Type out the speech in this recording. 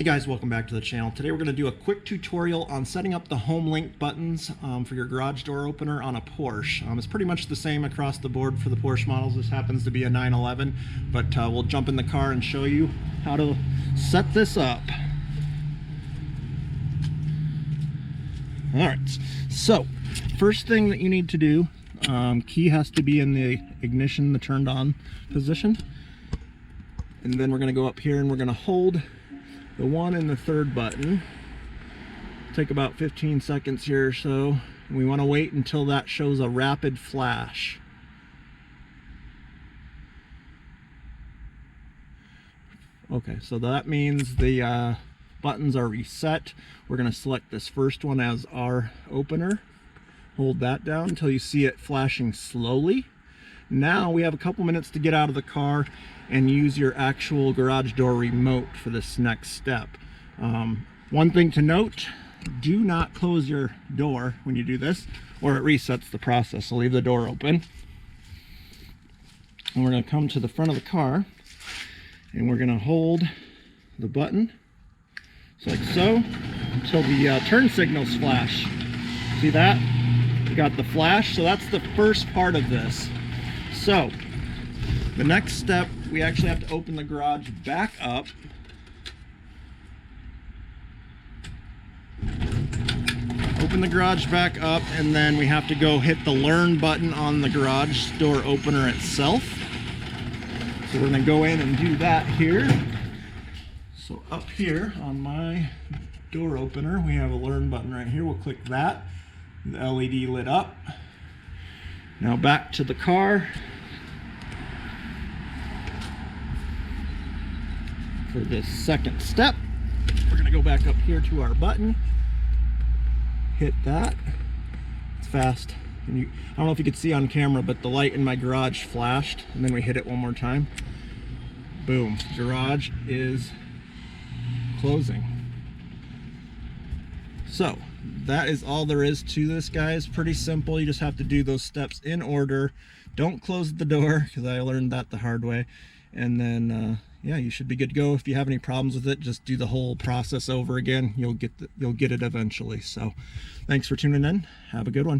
Hey guys, welcome back to the channel. Today we're going to do a quick tutorial on setting up the HomeLink buttons for your garage door opener on a Porsche. It's pretty much the same across the board for the Porsche models. This happens to be a 911, but we'll jump in the car and show you how to set this up. Alright, so first thing that you need to do, key has to be in the ignition, the turned on position. And then we're going to go up here and we're going to hold the 1 and the 3rd button. Take about 15 seconds here or so. We want to wait until that shows a rapid flash. Okay, so that means the buttons are reset. We're going to select this first one as our opener. Hold that down until you see it flashing slowly. Now we have a couple minutes to get out of the car and use your actual garage door remote for this next step. One thing to note, do not close your door when you do this or it resets the process. So leave the door open. And we're going to come to the front of the car and we're going to hold the button just like so until the turn signals flash. See that? We got the flash, so that's the first part of this. So the next step, we actually have to open the garage back up. Open the garage back up, and then we have to go hit the learn button on the garage door opener itself. So we're going to go in and do that here. So up here on my door opener, we have a learn button right here. We'll click that. The LED lit up. Now back to the car. For this second step, we're going to go back up here to our button. Hit that. It's fast. And I don't know if you could see on camera, but the light in my garage flashed, and then we hit it one more time. Boom. Garage is closing. So that is all there is to this, guys. Pretty simple. You just have to do those steps in order. Don't close the door, because I learned that the hard way. And then yeah, you should be good to go. If you have any problems with it, just do the whole process over again. You'll get it eventually. So thanks for tuning in. Have a good one.